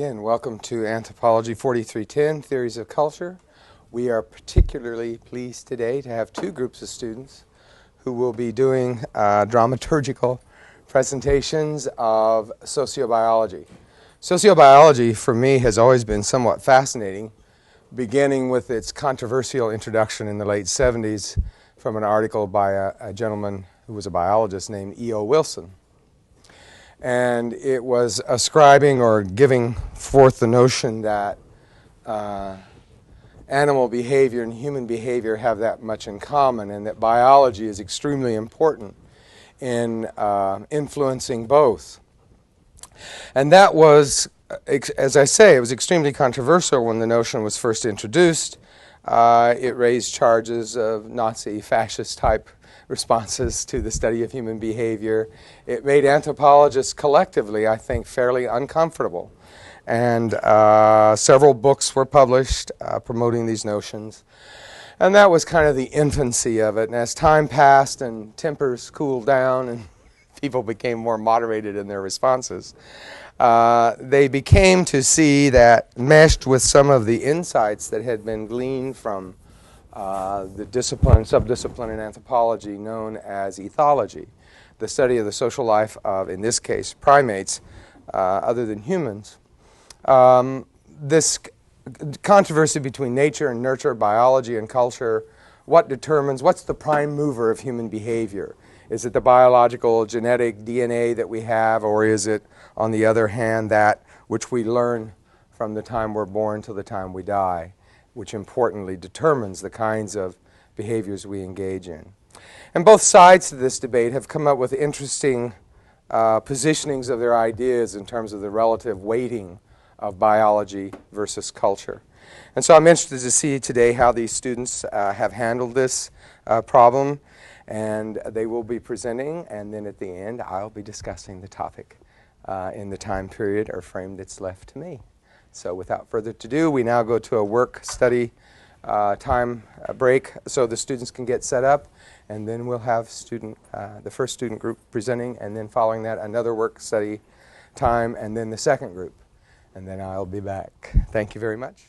Again, welcome to Anthropology 4310, Theories of Culture. We are particularly pleased today to have two groups of students who will be doing dramaturgical presentations of sociobiology. Sociobiology, for me, has always been somewhat fascinating, beginning with its controversial introduction in the late 70s from an article by a gentleman who was a biologist named E.O. Wilson. And it was ascribing or giving forth the notion that animal behavior and human behavior have that much in common, and that biology is extremely important in influencing both. And that was, as I say, it was extremely controversial when the notion was first introduced. It raised charges of Nazi fascist type responses to the study of human behavior. It made anthropologists collectively, I think, fairly uncomfortable. And several books were published promoting these notions. And that was kind of the infancy of it. And as time passed and tempers cooled down and people became more moderated in their responses, they became to see that, meshed with some of the insights that had been gleaned from the subdiscipline in anthropology known as ethology, the study of the social life of, in this case, primates other than humans. This controversy between nature and nurture, biology and culture, what's the prime mover of human behavior? Is it the biological genetic DNA that we have, or is it, on the other hand, that which we learn from the time we're born till the time we die, which importantly determines the kinds of behaviors we engage in? And both sides to this debate have come up with interesting positionings of their ideas in terms of the relative weighting of biology versus culture. And so I'm interested to see today how these students have handled this problem, and they will be presenting, and then at the end I'll be discussing the topic in the time period or frame that's left to me. So without further ado, we now go to a work-study time break so the students can get set up, and then we'll have the first student group presenting, and then following that another work-study time, and then the second group. And then I'll be back. Thank you very much.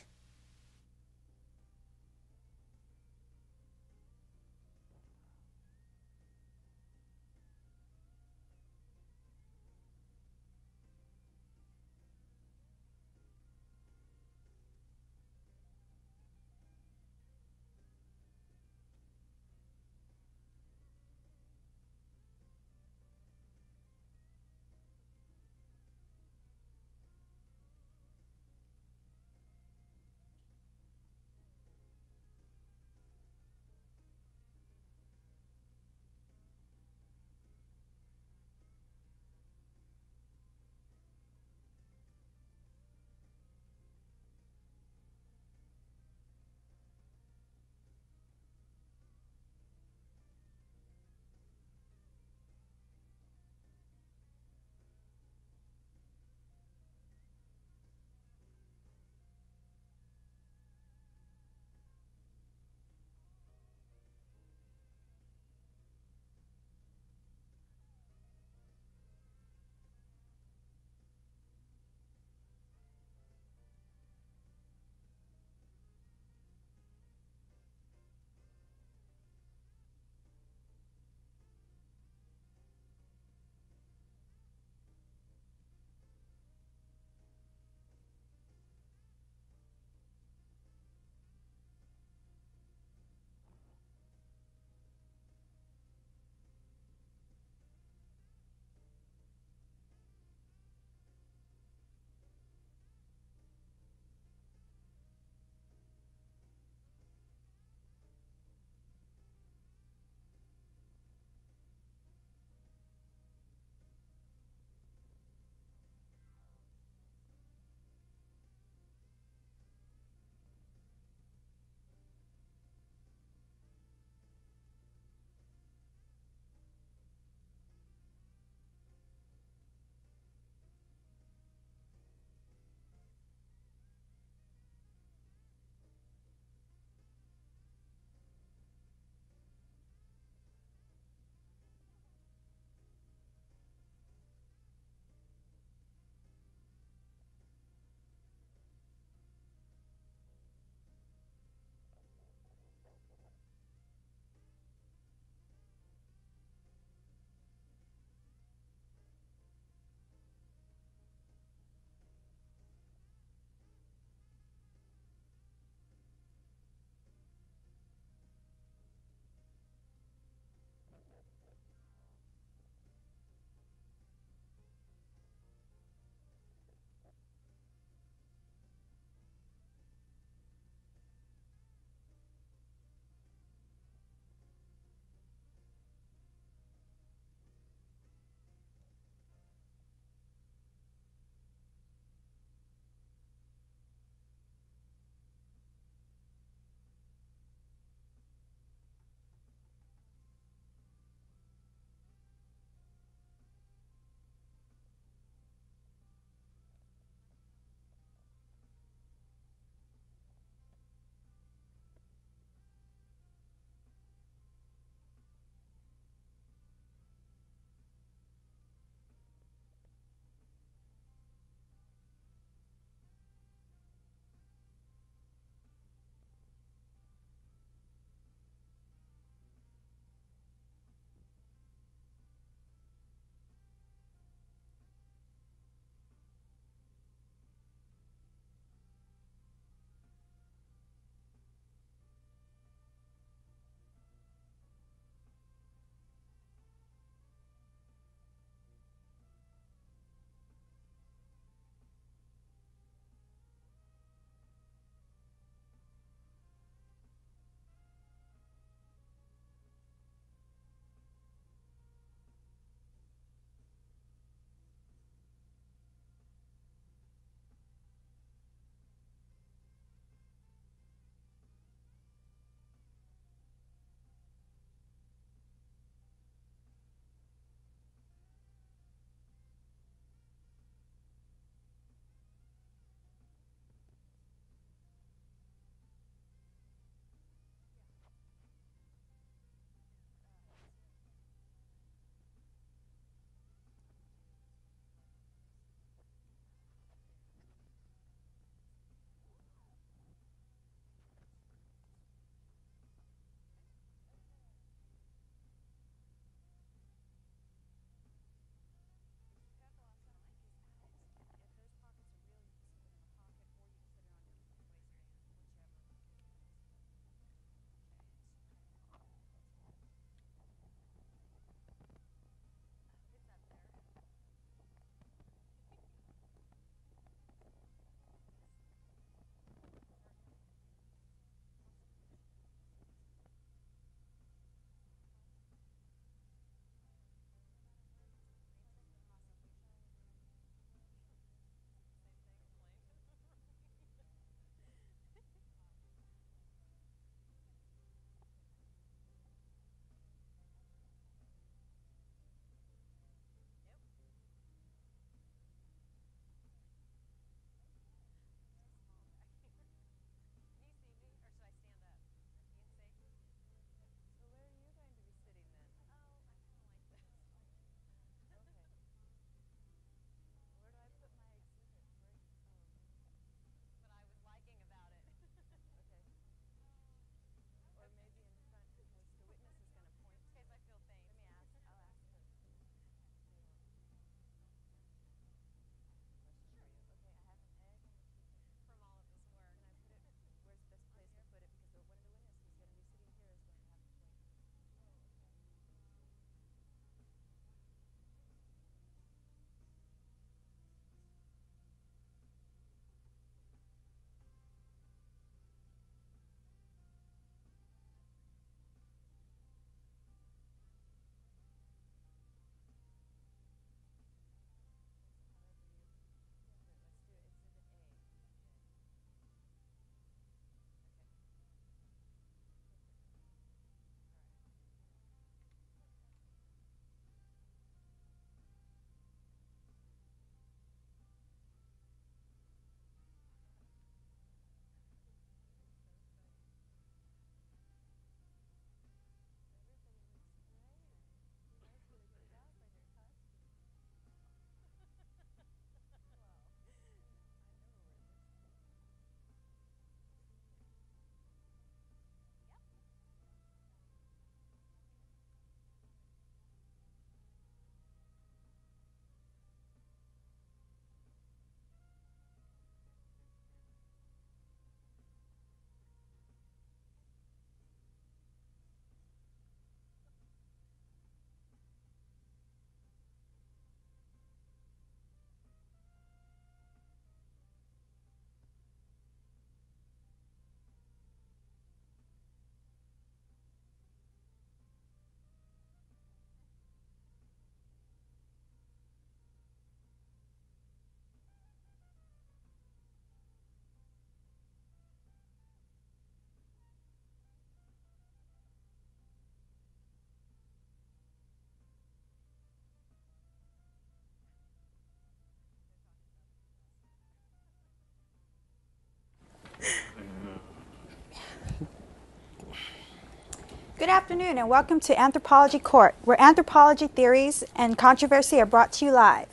Good afternoon and welcome to Anthropology Court, where anthropology theories and controversy are brought to you live.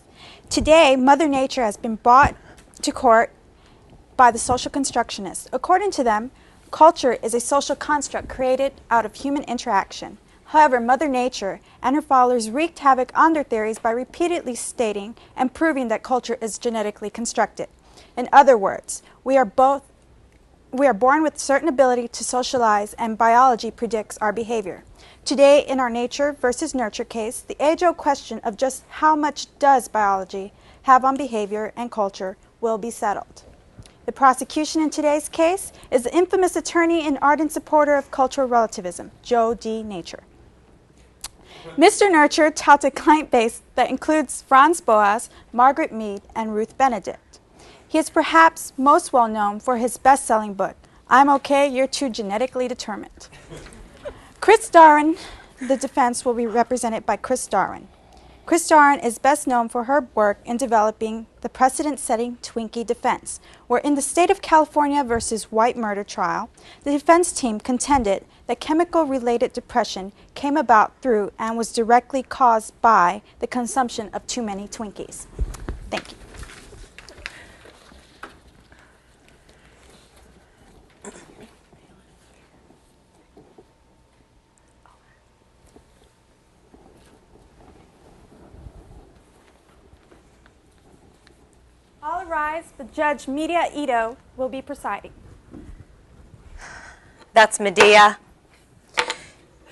Today, Mother Nature has been brought to court by the social constructionists. According to them, culture is a social construct created out of human interaction. However, Mother Nature and her followers wreaked havoc on their theories by repeatedly stating and proving that culture is genetically constructed. In other words, we are born with certain ability to socialize, and biology predicts our behavior. Today, in our nature versus nurture case, the age-old question of just how much does biology have on behavior and culture will be settled. The prosecution in today's case is the infamous attorney and ardent supporter of cultural relativism, Joe D. Nature. Mr. Nurture touted a client base that includes Franz Boas, Margaret Mead, and Ruth Benedict. He is perhaps most well known for his best-selling book, I'm Okay, You're Too Genetically Determined. Chris Darwin, the defense will be represented by Chris Darwin. Chris Darwin is best known for her work in developing the precedent-setting Twinkie defense, where in the state of California versus White murder trial, the defense team contended that chemical-related depression came about through and was directly caused by the consumption of too many Twinkies. Thank you. All rise, but Judge Medea Ito will be presiding. That's Medea.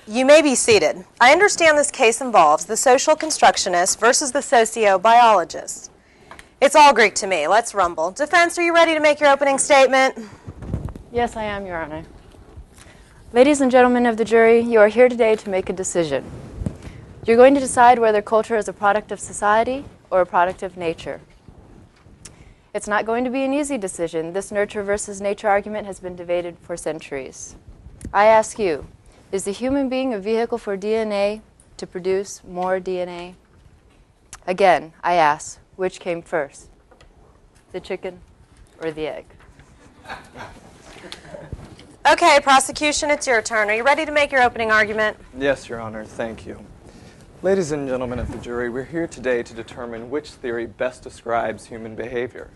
You may be seated. I understand this case involves the social constructionist versus the sociobiologist. It's all Greek to me. Let's rumble. Defense, are you ready to make your opening statement? Yes, I am, Your Honor. Ladies and gentlemen of the jury, you are here today to make a decision. You're going to decide whether culture is a product of society or a product of nature. It's not going to be an easy decision. This nurture versus nature argument has been debated for centuries. I ask you, is the human being a vehicle for DNA to produce more DNA? Again, I ask, which came first, the chicken or the egg? Okay, prosecution, it's your turn. Are you ready to make your opening argument? Yes, Your Honor, thank you. Ladies and gentlemen of the jury, we're here today to determine which theory best describes human behavior.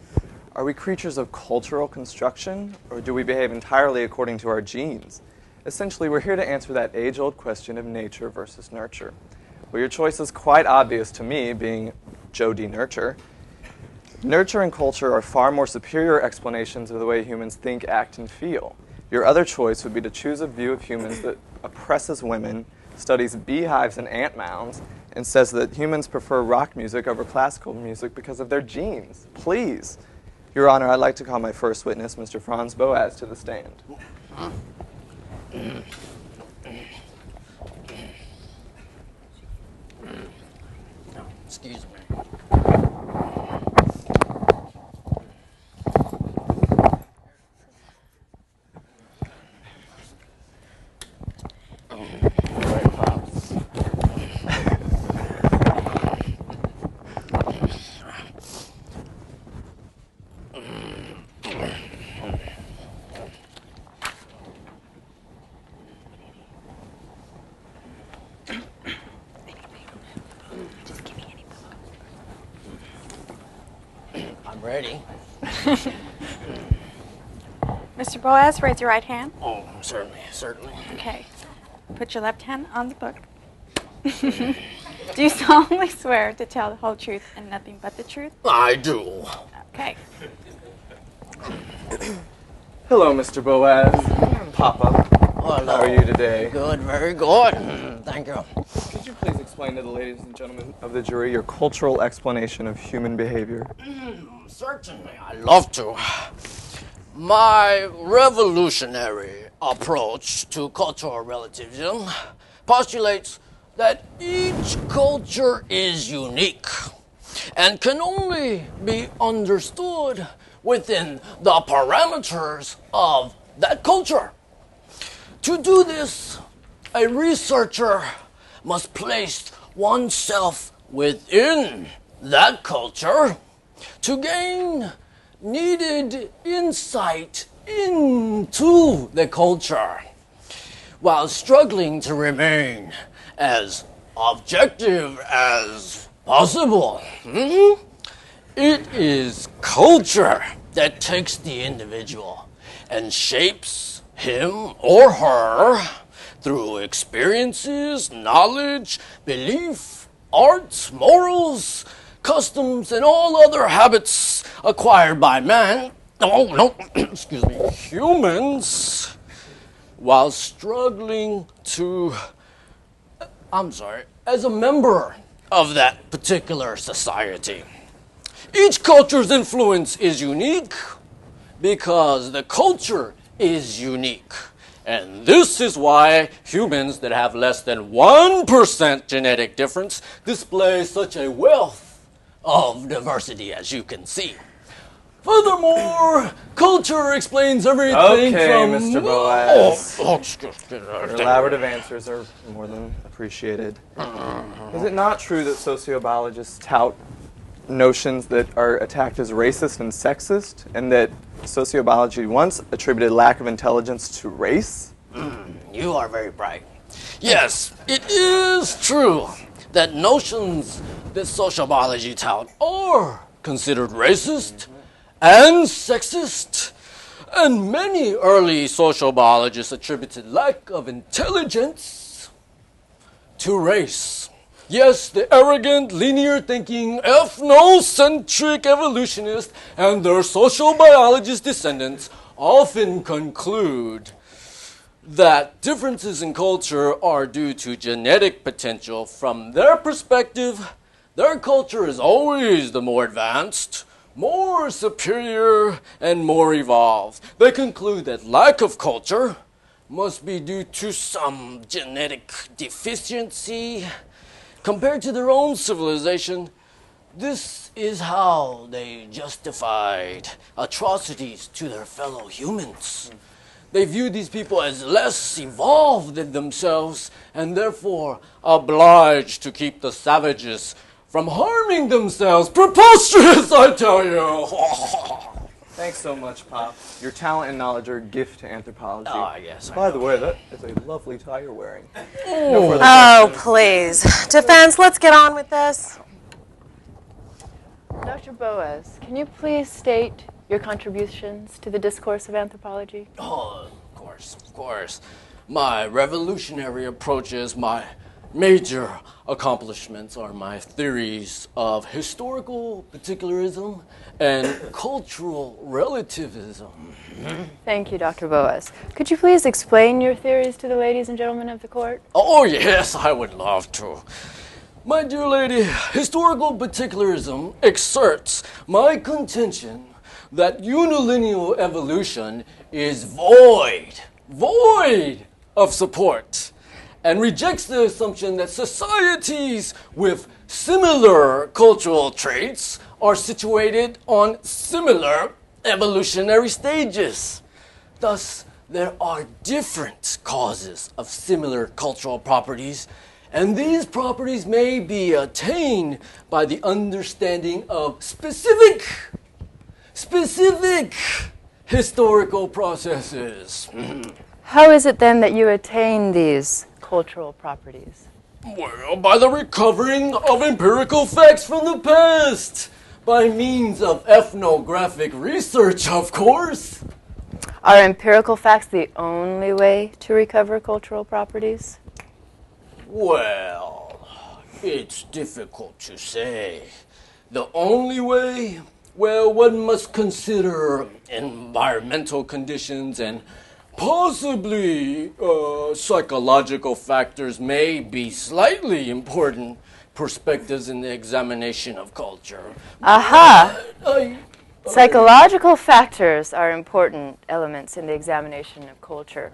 Are we creatures of cultural construction, or do we behave entirely according to our genes? Essentially, we're here to answer that age-old question of nature versus nurture. Well, your choice is quite obvious to me, being Joe D. Nurture. Nurture and culture are far more superior explanations of the way humans think, act, and feel. Your other choice would be to choose a view of humans that oppresses women, studies beehives and ant mounds, and says that humans prefer rock music over classical music because of their genes. Please. Your Honor, I'd like to call my first witness, Mr. Franz Boas, to the stand. Excuse me. Ready? Mr. Boas, raise your right hand. Oh, certainly, certainly. Okay. Put your left hand on the book. Do you solemnly swear to tell the whole truth and nothing but the truth? I do. Okay. Hello, Mr. Boas. Papa. Hello. How are you today? Good, very good. Thank you. Could you please explain to the ladies and gentlemen of the jury your cultural explanation of human behavior? Certainly, I'd love to. My revolutionary approach to cultural relativism postulates that each culture is unique and can only be understood within the parameters of that culture. To do this, a researcher must place oneself within that culture to gain needed insight into the culture. while struggling to remain as objective as possible. It is culture that takes the individual and shapes him or her through experiences, knowledge, belief, arts, morals, customs, and all other habits acquired by man, excuse me, humans, while struggling to, as a member of that particular society. Each culture's influence is unique because the culture is unique. And this is why humans that have less than 1% genetic difference display such a wealth of diversity, as you can see. Furthermore, culture explains everything from... Mr. Boaz. Excuse me. Your elaborative answers are more than appreciated. Is it not true that sociobiologists tout notions that are attacked as racist and sexist, and that sociobiology once attributed lack of intelligence to race? You are very bright. Yes, it is true that notions that sociobiology tout are considered racist and sexist, and many early sociobiologists attributed lack of intelligence to race. Yes, the arrogant, linear-thinking, ethnocentric evolutionists and their social biologist descendants often conclude that differences in culture are due to genetic potential. From their perspective, their culture is always the more advanced, more superior, and more evolved. They conclude that lack of culture must be due to some genetic deficiency. Compared to their own civilization, this is how they justified atrocities to their fellow humans. They viewed these people as less evolved than themselves and therefore obliged to keep the savages from harming themselves. Preposterous, I tell you! Thanks so much, Pop. Your talent and knowledge are a gift to anthropology. Yes. By the way, that is a lovely tie you're wearing. Oh, please. Defense, let's get on with this. Dr. Boaz, can you please state your contributions to the discourse of anthropology? Oh, of course. My revolutionary approaches, my major accomplishments are my theories of historical particularism and cultural relativism. Thank you, Dr. Boaz. Could you please explain your theories to the ladies and gentlemen of the court? Oh, yes, I would love to. My dear lady, historical particularism asserts my contention that unilineal evolution is void of support, and rejects the assumption that societies with similar cultural traits are situated on similar evolutionary stages. Thus, there are different causes of similar cultural properties, and these properties may be attained by the understanding of specific historical processes. How is it then that you attain these cultural properties? Well, by the recovering of empirical facts from the past, by means of ethnographic research, of course. Are empirical facts the only way to recover cultural properties? Well, it's difficult to say. The only way? Well, one must consider environmental conditions, and possibly psychological factors may be slightly important perspectives in the examination of culture. Aha! Psychological factors are important elements in the examination of culture.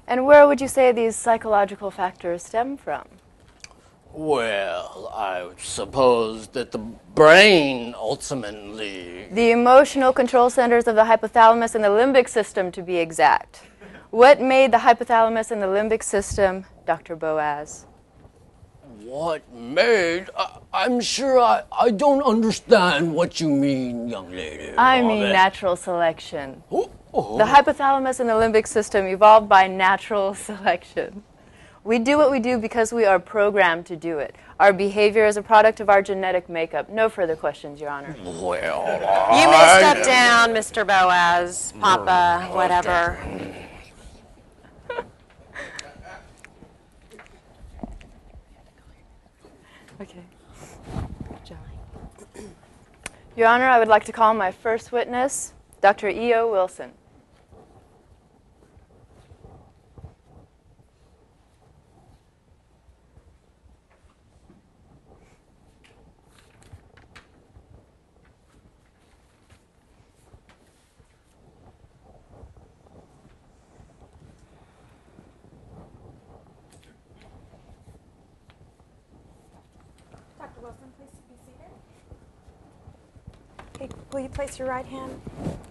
And where would you say these psychological factors stem from? Well, I suppose that the brain ultimately... The emotional control centers of the hypothalamus and the limbic system, to be exact. What made the hypothalamus and the limbic system, Dr. Boaz? What made? I'm sure I don't understand what you mean, young lady. I mean natural selection. The hypothalamus and the limbic system evolved by natural selection. We do what we do because we are programmed to do it. Our behavior is a product of our genetic makeup. No further questions, Your Honor. Well, You may step down, Mr. Boaz, Papa, whatever. Okay. Your Honor, I would like to call my first witness, Dr. E.O. Wilson. Dr. Wilson, please be seated. Okay, will you place your right hand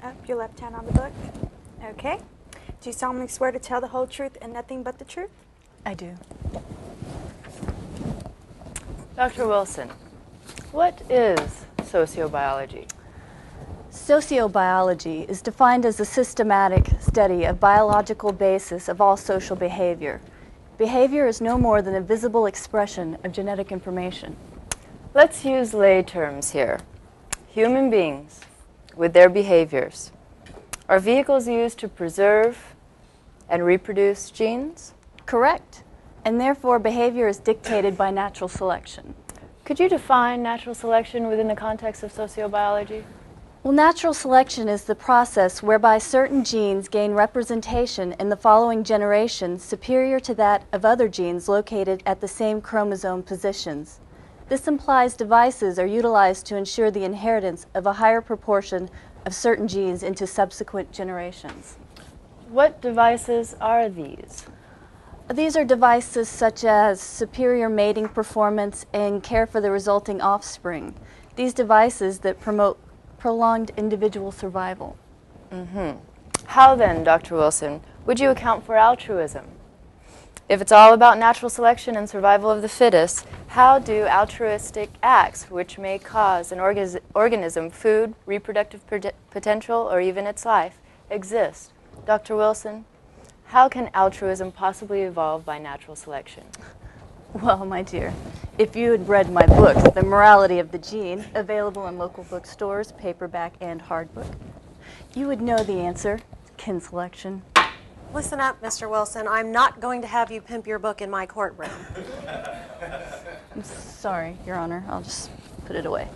up, your left hand on the book? Okay. Do you solemnly swear to tell the whole truth and nothing but the truth? I do. Dr. Wilson, what is sociobiology? Sociobiology is defined as a systematic study of biological basis of all social behavior. Behavior is no more than a visible expression of genetic information. Let's use lay terms here. Human beings, with their behaviors, are vehicles used to preserve and reproduce genes? Correct. And therefore, behavior is dictated by natural selection. Could you define natural selection within the context of sociobiology? Well, natural selection is the process whereby certain genes gain representation in the following generation superior to that of other genes located at the same chromosome positions. This implies devices are utilized to ensure the inheritance of a higher proportion of certain genes into subsequent generations. What devices are these? These are devices such as superior mating performance and care for the resulting offspring. These devices that promote prolonged individual survival. How then, Dr. Wilson, would you account for altruism? If it's all about natural selection and survival of the fittest, how do altruistic acts, which may cause an organism food, reproductive potential, or even its life, exist? Dr. Wilson, how can altruism possibly evolve by natural selection? Well, my dear, if you had read my book, The Morality of the Gene, available in local bookstores, paperback and hardbook, you would know the answer, kin selection. Listen up, Mr. Wilson. I'm not going to have you pimp your book in my courtroom. I'm sorry, Your Honor. I'll just put it away.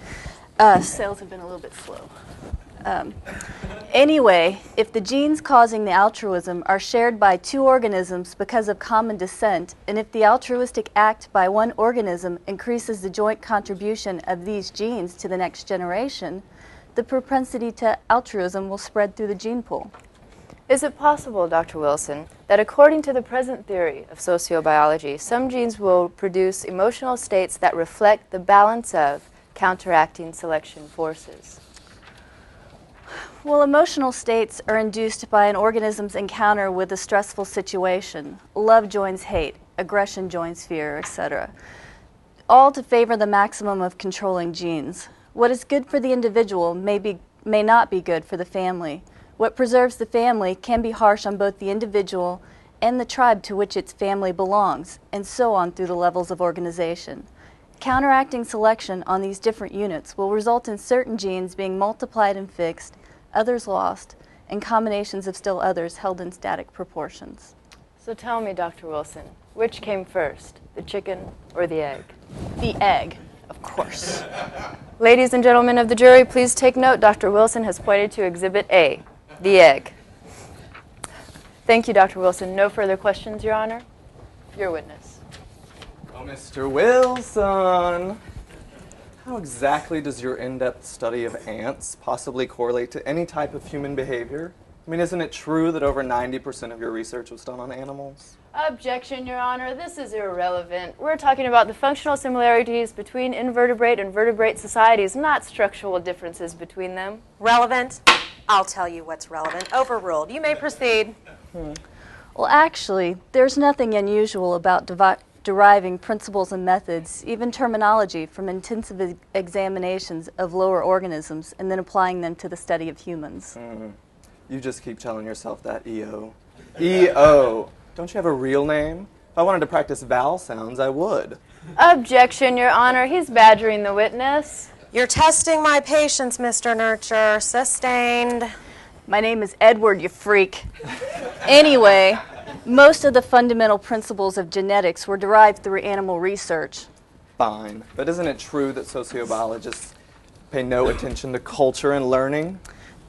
Sales have been a little bit slow. Anyway, if the genes causing the altruism are shared by two organisms because of common descent, and if the altruistic act by one organism increases the joint contribution of these genes to the next generation, the propensity to altruism will spread through the gene pool. Is it possible, Dr. Wilson, that according to the present theory of sociobiology, some genes will produce emotional states that reflect the balance of counteracting selection forces? Well, emotional states are induced by an organism's encounter with a stressful situation. Love joins hate, aggression joins fear, etc. All to favor the maximum of controlling genes. What is good for the individual may not be good for the family. What preserves the family can be harsh on both the individual and the tribe to which its family belongs, and so on through the levels of organization. Counteracting selection on these different units will result in certain genes being multiplied and fixed, others lost, and combinations of still others held in static proportions. So tell me, Dr. Wilson, which came first, the chicken or the egg? The egg, of course. Ladies and gentlemen of the jury, please take note. Dr. Wilson has pointed to Exhibit A, the egg. Thank you, Dr. Wilson. No further questions, Your Honor. Your witness. Oh, Mr. Wilson, how exactly does your in-depth study of ants possibly correlate to any type of human behavior? I mean, isn't it true that over 90% of your research was done on animals? Objection, Your Honor. This is irrelevant. We're talking about the functional similarities between invertebrate and vertebrate societies, not structural differences between them. Relevant? I'll tell you what's relevant. Overruled. You may proceed. Well, actually, there's nothing unusual about deriving principles and methods, even terminology, from intensive examinations of lower organisms and then applying them to the study of humans. You just keep telling yourself that, EO. EO. Don't you have a real name? If I wanted to practice vowel sounds, I would. Objection, Your Honor. He's badgering the witness. You're testing my patience, Mr. Nurture. Sustained. My name is Edward, you freak. Anyway, most of the fundamental principles of genetics were derived through animal research. Fine. But isn't it true that sociobiologists pay no attention to culture and learning?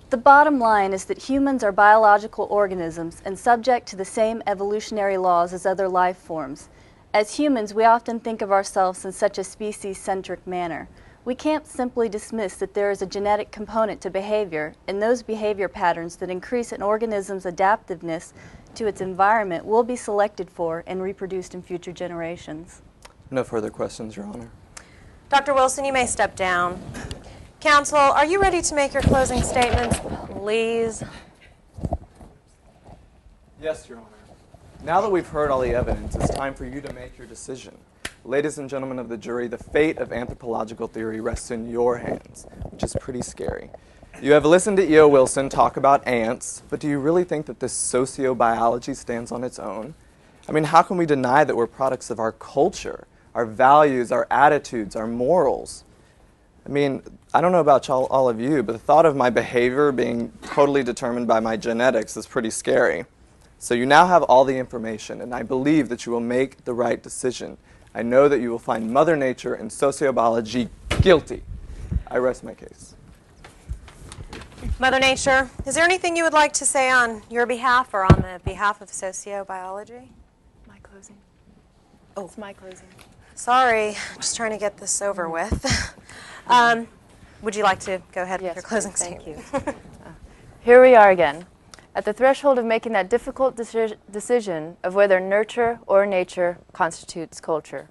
The bottom line is that humans are biological organisms and subject to the same evolutionary laws as other life forms. As humans, we often think of ourselves in such a species-centric manner. We can't simply dismiss that there is a genetic component to behavior, and those behavior patterns that increase an organism's adaptiveness to its environment will be selected for and reproduced in future generations. No further questions, Your Honor. Dr. Wilson, you may step down. Counsel, are you ready to make your closing statements, please? Yes, Your Honor. Now that we've heard all the evidence, it's time for you to make your decision. Ladies and gentlemen of the jury, the fate of anthropological theory rests in your hands, which is pretty scary. You have listened to E.O. Wilson talk about ants, but do you really think that this sociobiology stands on its own? I mean, how can we deny that we're products of our culture, our values, our attitudes, our morals? I mean, I don't know about all of you, but the thought of my behavior being totally determined by my genetics is pretty scary. So you now have all the information, and I believe that you will make the right decision. I know that you will find Mother Nature and sociobiology guilty. I rest my case. Mother Nature, is there anything you would like to say on your behalf or on the behalf of sociobiology? My closing. Oh, It's my closing. sorry. Just trying to get this over with. Would you like to go ahead with your closing thank statement? you. Here we are again, at the threshold of making that difficult decision of whether nurture or nature constitutes culture.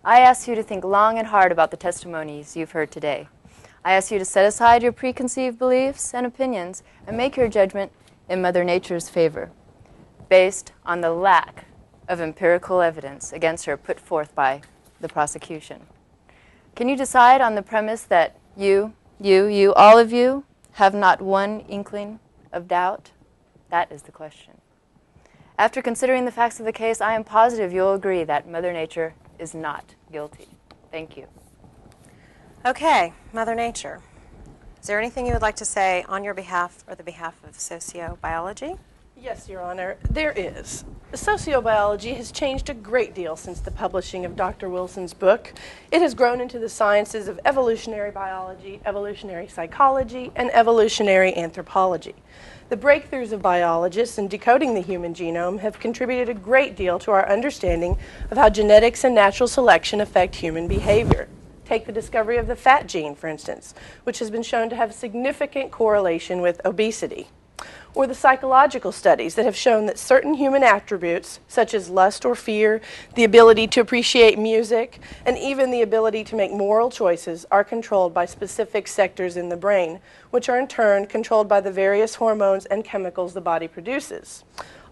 I ask you to think long and hard about the testimonies you've heard today. I ask you to set aside your preconceived beliefs and opinions and make your judgment in Mother Nature's favor, based on the lack of empirical evidence against her put forth by the prosecution. Can you decide on the premise that you, all of you, have not one inkling of doubt? That is the question. After considering the facts of the case, I am positive you'll agree that Mother Nature is not guilty. Thank you. Okay, Mother Nature. Is there anything you would like to say on your behalf or the behalf of sociobiology? Yes, Your Honor, there is. Sociobiology has changed a great deal since the publishing of Dr. Wilson's book. It has grown into the sciences of evolutionary biology, evolutionary psychology, and evolutionary anthropology. The breakthroughs of biologists in decoding the human genome have contributed a great deal to our understanding of how genetics and natural selection affect human behavior. Take the discovery of the fat gene, for instance, which has been shown to have significant correlation with obesity. Or the psychological studies that have shown that certain human attributes, such as lust or fear, the ability to appreciate music, and even the ability to make moral choices, are controlled by specific sectors in the brain, which are in turn controlled by the various hormones and chemicals the body produces.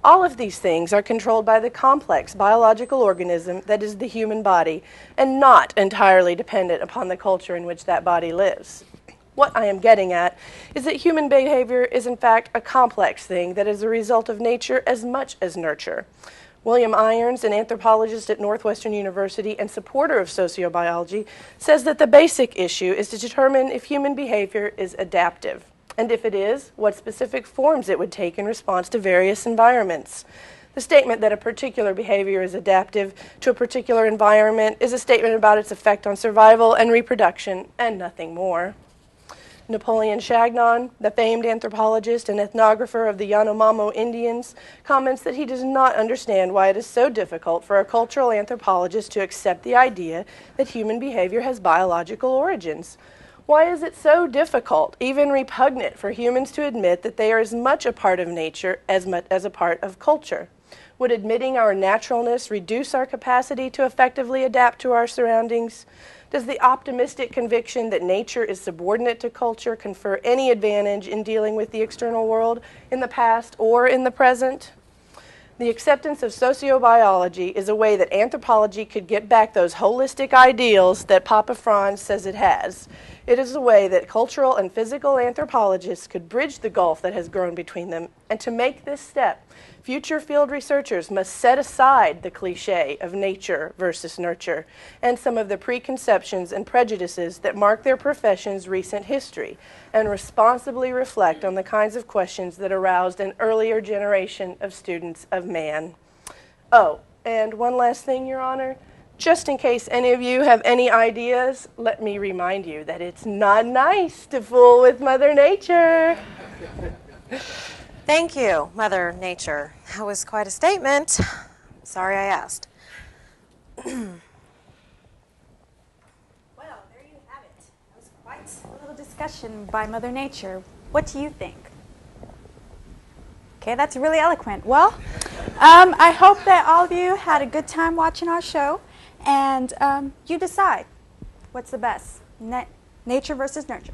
All of these things are controlled by the complex biological organism that is the human body, and not entirely dependent upon the culture in which that body lives. What I am getting at is that human behavior is in fact a complex thing that is a result of nature as much as nurture. William Irons, an anthropologist at Northwestern University and supporter of sociobiology, says that the basic issue is to determine if human behavior is adaptive, and if it is, what specific forms it would take in response to various environments. The statement that a particular behavior is adaptive to a particular environment is a statement about its effect on survival and reproduction, and nothing more. Napoleon Chagnon, the famed anthropologist and ethnographer of the Yanomamo Indians, comments that he does not understand why it is so difficult for a cultural anthropologist to accept the idea that human behavior has biological origins. Why is it so difficult, even repugnant, for humans to admit that they are as much a part of nature as a part of culture? Would admitting our naturalness reduce our capacity to effectively adapt to our surroundings? Does the optimistic conviction that nature is subordinate to culture confer any advantage in dealing with the external world in the past or in the present? The acceptance of sociobiology is a way that anthropology could get back those holistic ideals that Papa Franz says it has. It is a way that cultural and physical anthropologists could bridge the gulf that has grown between them, and to make this step, future field researchers must set aside the cliché of nature versus nurture and some of the preconceptions and prejudices that mark their profession's recent history, and responsibly reflect on the kinds of questions that aroused an earlier generation of students of man. Oh, and one last thing, Your Honor. Just in case any of you have any ideas, let me remind you that it's not nice to fool with Mother Nature. Thank you, Mother Nature. That was quite a statement. Sorry I asked. Well, there you have it. That was quite a little discussion by Mother Nature. What do you think? Okay, that's really eloquent. Well, I hope that all of you had a good time watching our show, and you decide what's the best, nature versus nurture.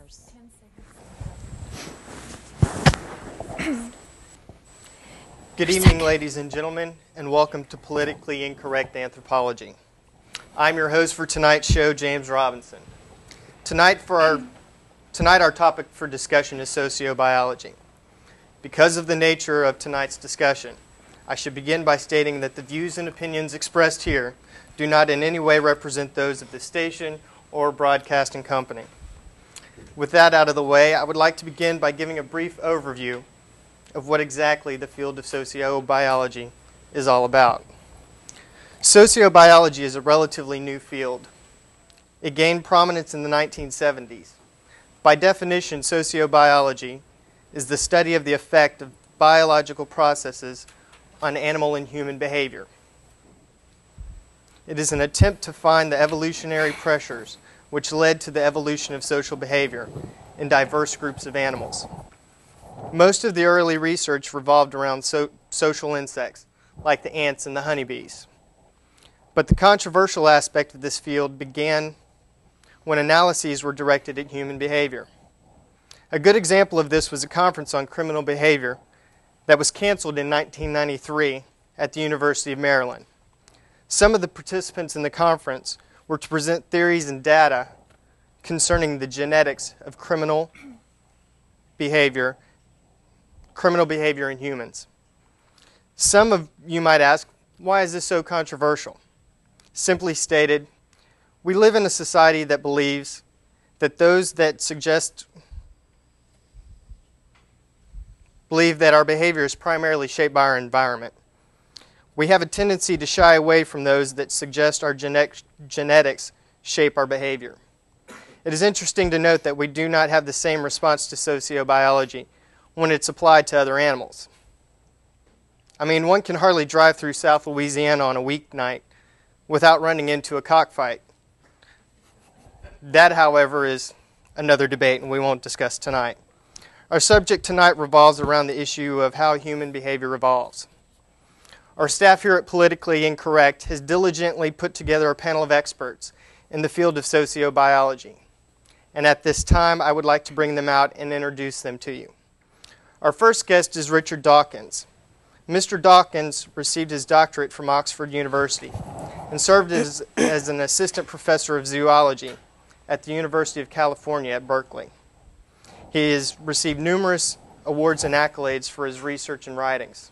hours. Good evening, ladies and gentlemen, and welcome to Politically Incorrect Anthropology. I'm your host for tonight's show, James Robinson. Tonight our topic for discussion is sociobiology. Because of the nature of tonight's discussion, I should begin by stating that the views and opinions expressed here do not in any way represent those of the station or broadcasting company. With that out of the way, I would like to begin by giving a brief overview of what exactly the field of sociobiology is all about. Sociobiology is a relatively new field. It gained prominence in the 1970s. By definition, sociobiology is the study of the effect of biological processes on animal and human behavior. It is an attempt to find the evolutionary pressures which led to the evolution of social behavior in diverse groups of animals. Most of the early research revolved around social insects, like the ants and the honeybees. But the controversial aspect of this field began when analyses were directed at human behavior. A good example of this was a conference on criminal behavior that was canceled in 1993 at the University of Maryland. Some of the participants in the conference were to present theories and data concerning the genetics of criminal behavior in humans. Some of you might ask, why is this so controversial? Simply stated, we live in a society that believes that those that believe that our behavior is primarily shaped by our environment. We have a tendency to shy away from those that suggest our genetics shape our behavior. It is interesting to note that we do not have the same response to sociobiology when it's applied to other animals. I mean, one can hardly drive through South Louisiana on a weeknight without running into a cockfight. That, however, is another debate, and we won't discuss tonight. Our subject tonight revolves around the issue of how human behavior evolves. Our staff here at Politically Incorrect has diligently put together a panel of experts in the field of sociobiology. And at this time, I would like to bring them out and introduce them to you. Our first guest is Richard Dawkins. Mr. Dawkins received his doctorate from Oxford University and served as an assistant professor of zoology at the University of California at Berkeley. He has received numerous awards and accolades for his research and writings.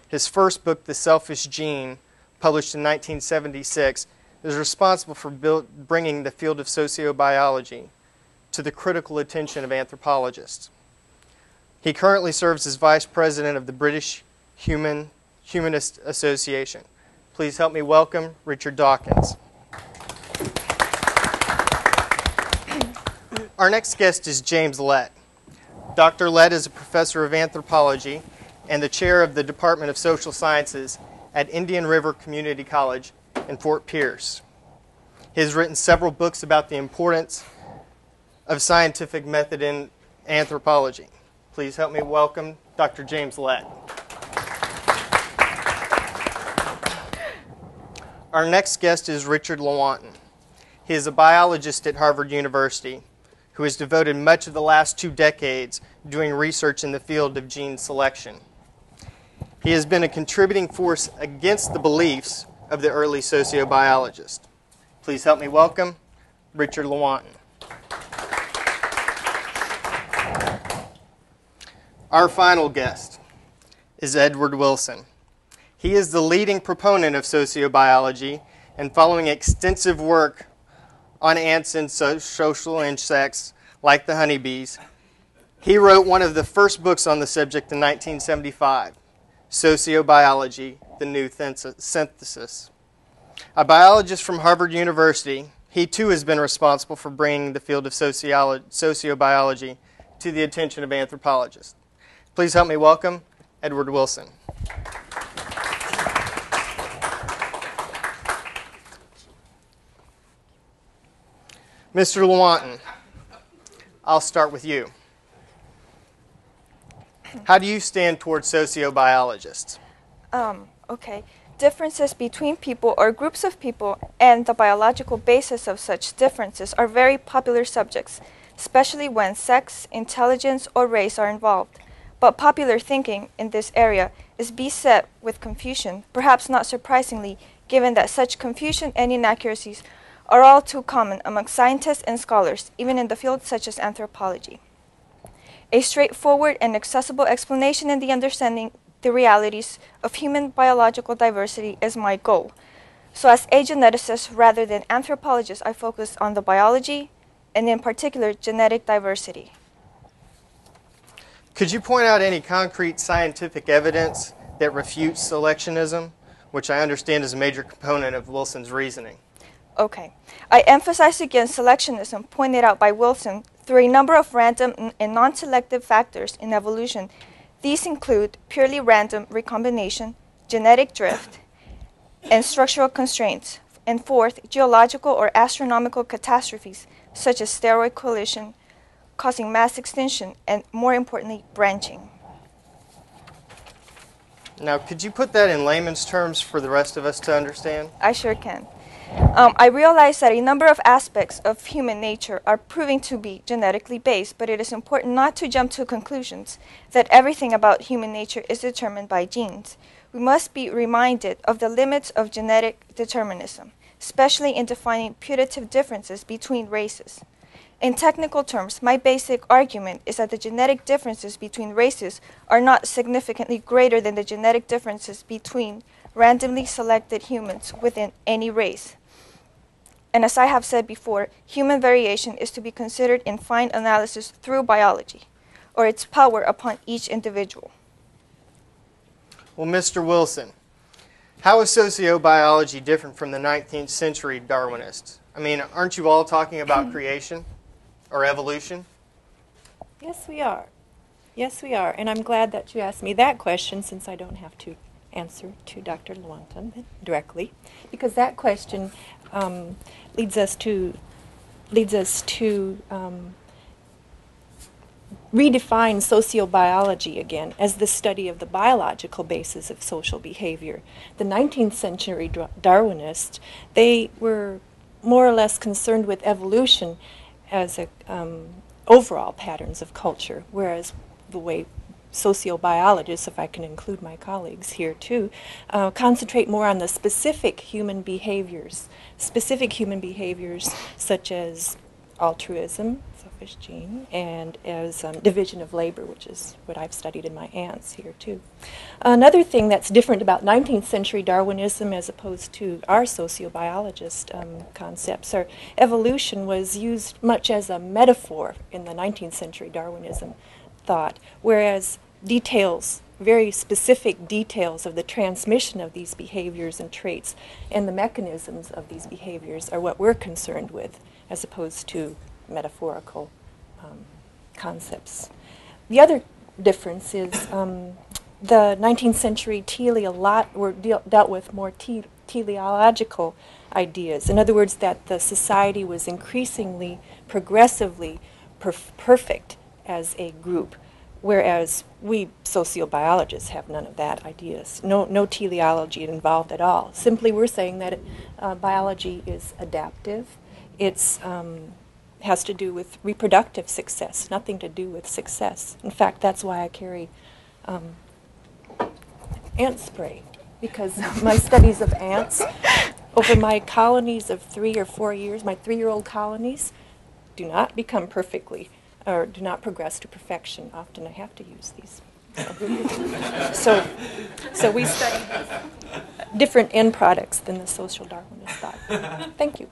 His first book, The Selfish Gene, published in 1976, is responsible for bringing the field of sociobiology to the critical attention of anthropologists. He currently serves as vice president of the British Humanist Association. Please help me welcome Richard Dawkins. Our next guest is James Lett. Dr. Lett is a professor of anthropology and the chair of the Department of Social Sciences at Indian River Community College in Fort Pierce. He has written several books about the importance of scientific method in anthropology. Please help me welcome Dr. James Lett. Our next guest is Richard Lewontin. He is a biologist at Harvard University who has devoted much of the last 2 decades doing research in the field of gene selection. He has been a contributing force against the beliefs of the early sociobiologists. Please help me welcome Richard Lewontin. Our final guest is Edward Wilson. He is the leading proponent of sociobiology and following extensive work on ants and social insects like the honeybees. He wrote one of the first books on the subject in 1975, Sociobiology, The New Synthesis. A biologist from Harvard University, he too has been responsible for bringing the field of sociobiology to the attention of anthropologists. Please help me welcome Edward Wilson. Mr. Lewontin, I'll start with you. How do you stand towards sociobiologists? Okay. Differences between people or groups of people and the biological basis of such differences are very popular subjects especially when sex, intelligence, or race are involved. But popular thinking in this area is beset with confusion, perhaps not surprisingly, given that such confusion and inaccuracies are all too common among scientists and scholars, even in the fields such as anthropology. A straightforward and accessible explanation in the understanding the realities of human biological diversity is my goal. So as a geneticist rather than anthropologist, I focus on the biology and in particular genetic diversity. Could you point out any concrete scientific evidence that refutes selectionism, which I understand is a major component of Wilson's reasoning? Okay. I emphasize again selectionism pointed out by Wilson through a number of random and non-selective factors in evolution. These include purely random recombination, genetic drift, and structural constraints. And fourth, geological or astronomical catastrophes, such as asteroid collision, causing mass extinction, and more importantly, branching. Now, could you put that in layman's terms for the rest of us to understand? I sure can. I realize that a number of aspects of human nature are proving to be genetically based, but it is important not to jump to conclusions that everything about human nature is determined by genes. We must be reminded of the limits of genetic determinism, especially in defining putative differences between races. In technical terms, my basic argument is that the genetic differences between races are not significantly greater than the genetic differences between randomly selected humans within any race. And as I have said before, human variation is to be considered in fine analysis through biology, or its power upon each individual. Well, Mr. Wilson, how is sociobiology different from the 19th century Darwinists? I mean, aren't you all talking about creation or evolution? Yes, we are. Yes, we are. And I'm glad that you asked me that question, since I don't have to answer to Dr. Lewontin directly, because that question leads us to redefine sociobiology again as the study of the biological basis of social behavior. The 19th century Darwinists, they were more or less concerned with evolution as a, overall patterns of culture, whereas the way sociobiologists, if I can include my colleagues here too, concentrate more on the specific human behaviors such as altruism, selfish gene, and as division of labor, which is what I've studied in my Anths here too. Another thing that's different about 19th century Darwinism as opposed to our sociobiologist concepts are evolution was used much as a metaphor in the 19th century Darwinism thought, whereas details, very specific details of the transmission of these behaviors and traits and the mechanisms of these behaviors are what we're concerned with, as opposed to metaphorical concepts. The other difference is the 19th century dealt with more teleological ideas. In other words, that the society was increasingly, progressively perfect as a group, whereas we sociobiologists have none of that ideas. No teleology involved at all. Simply we're saying that biology is adaptive. It's has to do with reproductive success, nothing to do with success. In fact, that's why I carry ant spray, because my studies of ants over my colonies of 3 or 4 years, my 3-year-old colonies, do not become perfectly, or do not progress to perfection. Often I have to use these. So we study different end products than the social Darwinist thought. Thank you.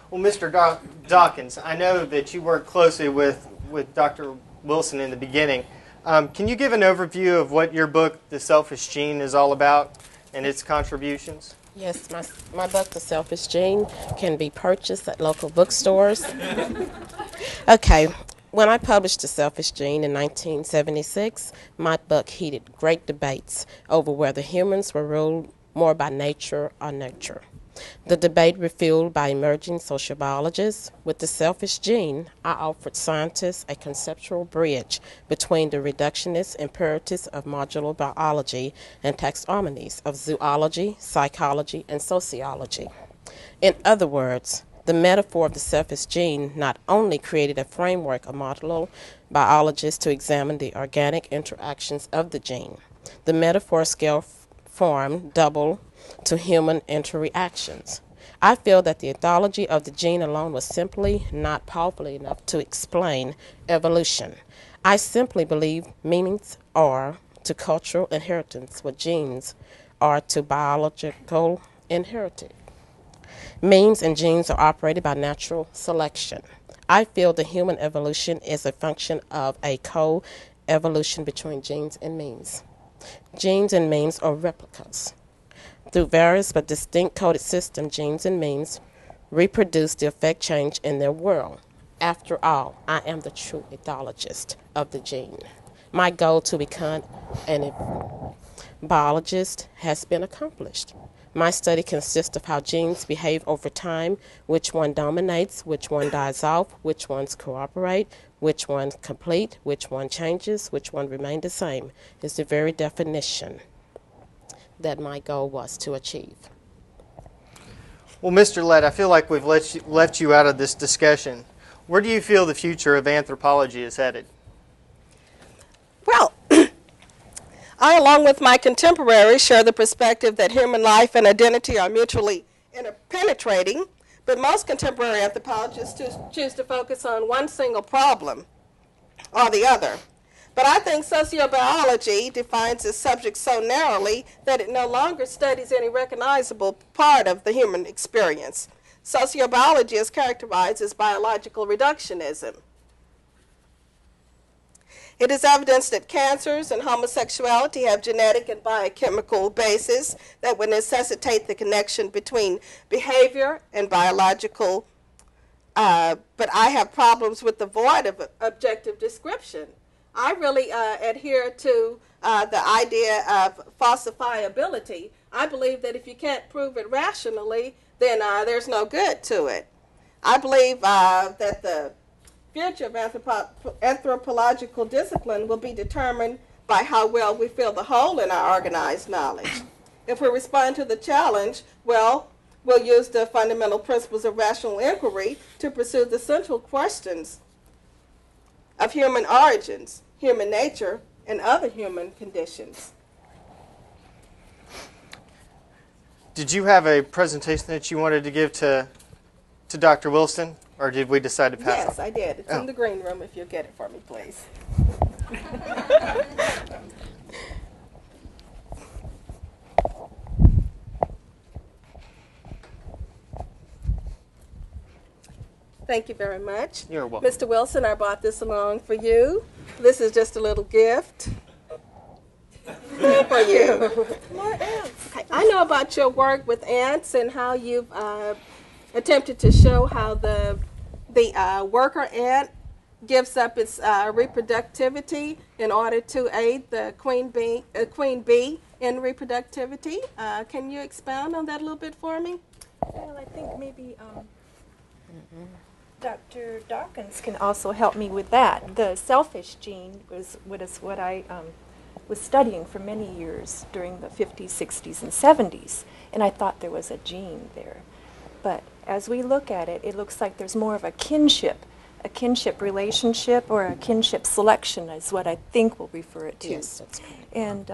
Well, Mr. Dawkins, I know that you worked closely with Dr. Wilson in the beginning. Can you give an overview of what your book, The Selfish Gene, is all about and its contributions? Yes, my book, The Selfish Gene, can be purchased at local bookstores. Okay, when I published The Selfish Gene in 1976, my book heated great debates over whether humans were ruled more by nature or nurture. The debate was fueled by emerging sociobiologists. With The Selfish Gene, I offered scientists a conceptual bridge between the reductionist imperatives of modular biology and taxonomies of zoology, psychology, and sociology. In other words, The metaphor of the selfish gene not only created a framework of molecular biologists to examine the organic interactions of the gene, the metaphor scale form doubled to human interreactions. I feel that the ethology of the gene alone was simply not powerful enough to explain evolution. I simply believe memes are to cultural inheritance what genes are to biological inheritance. Memes and genes are operated by natural selection. I feel the human evolution is a function of a co-evolution between genes and memes. Genes and memes are replicas. Through various but distinct coded systems, genes and memes reproduce the effect change in their world. After all, I am the true ethologist of the gene. My goal to become an biologist has been accomplished. My study consists of how genes behave over time, which one dominates, which one dies off, which ones cooperate, which one complete, which one changes, which one remain the same, is the very definition that my goal was to achieve. Well, Mr. Lett, I feel like we've left you out of this discussion. Where do you feel the future of anthropology is headed? Well, I, along with my contemporaries, share the perspective that human life and identity are mutually interpenetrating, but most contemporary anthropologists choose to focus on one single problem or the other. But I think sociobiology defines its subject so narrowly that it no longer studies any recognizable part of the human experience. Sociobiology is characterized as biological reductionism. It is evidence that cancers and homosexuality have genetic and biochemical bases that would necessitate the connection between behavior and biological, but I have problems with the void of objective description. I really adhere to the idea of falsifiability. I believe that if you can't prove it rationally, then there's no good to it. I believe that the future of anthropological discipline will be determined by how well we fill the hole in our organized knowledge. If we respond to the challenge, well, we'll use the fundamental principles of rational inquiry to pursue the central questions of human origins, human nature, and other human conditions. Did you have a presentation that you wanted to give to Dr. Wilson, or did we decide to pass? Yes, I did. It's in the green room if you'll get it for me, please. Thank you very much. You're welcome. Mr. Wilson, I brought this along for you. This is just a little gift for you. More ants. I know about your work with ants and how you've attempted to show how the worker ant gives up its reproductivity in order to aid the queen bee in reproductivity. Can you expound on that a little bit for me? Well, I think maybe Dr. Dawkins can also help me with that. The selfish gene was what I was studying for many years during the 50s, 60s, and 70s, and I thought there was a gene there. But as we look at it, it looks like there's more of a kinship relationship, or a kinship selection is what I think we'll refer it to. Yes, that's correct. And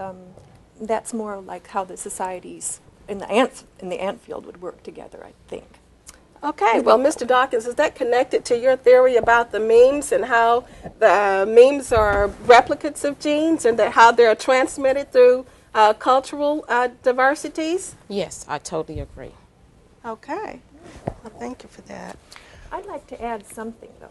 that's more like how the societies in the ant field would work together, I think. Okay, well, Mr. Dawkins, is that connected to your theory about the memes and how the memes are replicates of genes and how they're transmitted through cultural diversities? Yes, I totally agree. Okay. Well, thank you for that. I'd like to add something, though.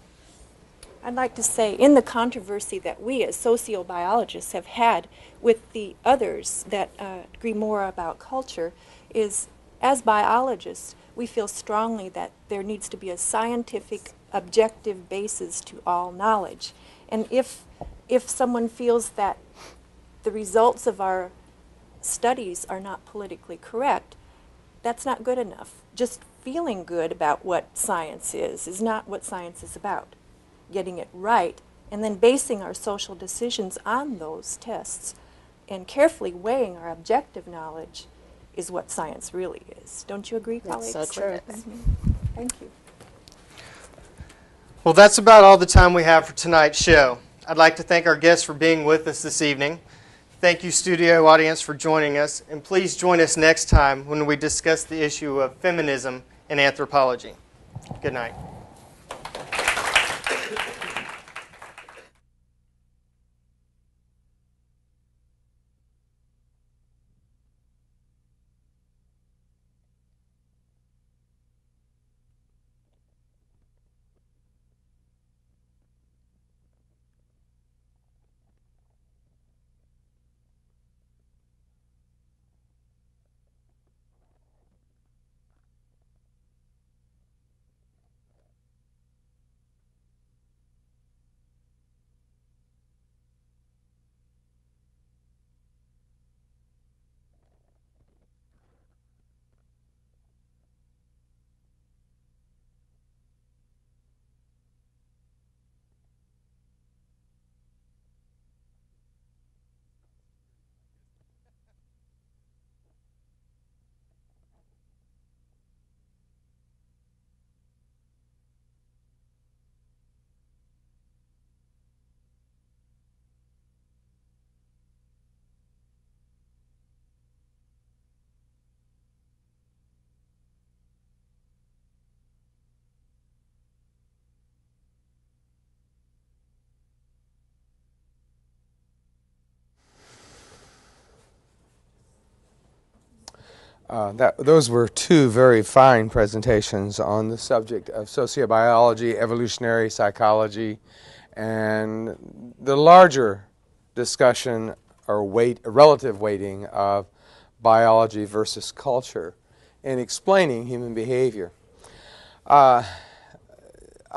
I'd like to say, in the controversy that we as sociobiologists have had with the others that agree more about culture, is as biologists, we feel strongly that there needs to be a scientific, objective basis to all knowledge. And if someone feels that the results of our studies are not politically correct, that's not good enough. Just feeling good about what science is not what science is about. Getting it right, and then basing our social decisions on those tests, and carefully weighing our objective knowledge is what science really is. Don't you agree, colleagues? That's so true. Thank you. Well, that's about all the time we have for tonight's show. I'd like to thank our guests for being with us this evening. Thank you, studio audience, for joining us. And please join us next time when we discuss the issue of feminism in anthropology. Good night. Those were two very fine presentations on the subject of sociobiology, evolutionary psychology, and the larger discussion or relative weighting of biology versus culture in explaining human behavior. I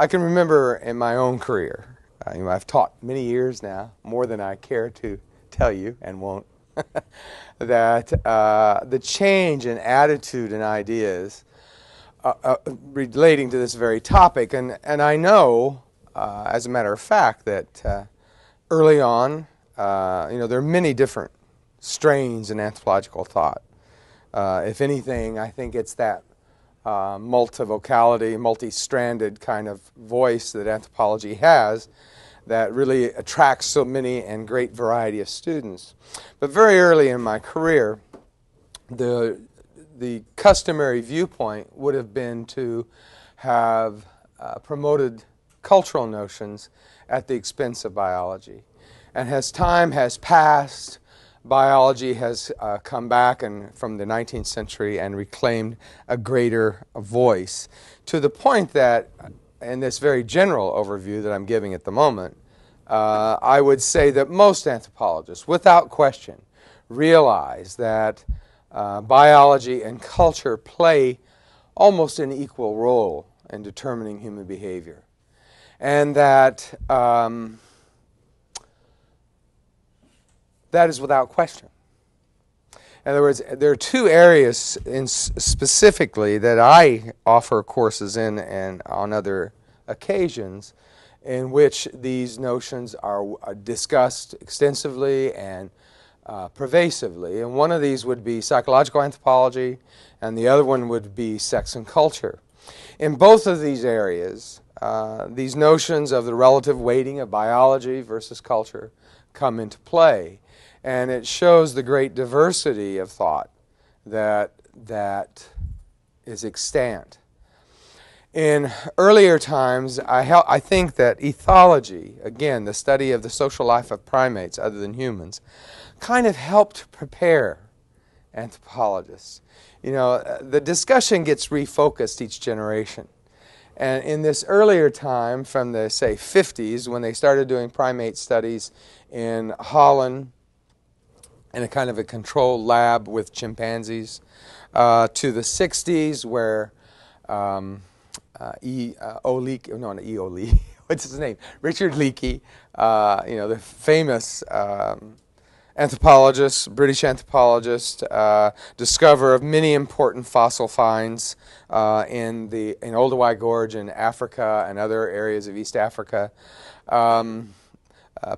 can remember in my own career, I've taught many years now, more than I care to tell you and won't, that the change in attitude and ideas relating to this very topic, and I know, as a matter of fact, that early on, there are many different strains in anthropological thought. If anything, I think it's that multivocality, multi-stranded kind of voice that anthropology has that really attracts so many and great variety of students. But very early in my career, the customary viewpoint would have been to have promoted cultural notions at the expense of biology. And as time has passed, biology has come back and from the 19th century and reclaimed a greater voice, to the point that in this very general overview that I'm giving at the moment, I would say that most anthropologists, without question, realize that biology and culture play almost an equal role in determining human behavior. And that that is without question. In other words, there are two areas specifically that I offer courses in and on other occasions in which these notions are discussed extensively and pervasively. And one of these would be psychological anthropology, and the other one would be sex and culture. In both of these areas, these notions of the relative weighting of biology versus culture come into play. And it shows the great diversity of thought that is extant. In earlier times, I think that ethology, again, the study of the social life of primates other than humans, kind of helped prepare anthropologists. The discussion gets refocused each generation. And in this earlier time, from the, say, 50s, when they started doing primate studies in Holland, in a kind of a controlled lab with chimpanzees, to the 60s where what's his name? Richard Leakey, the famous anthropologist, British anthropologist, discoverer of many important fossil finds in Olduvai Gorge in Africa and other areas of East Africa.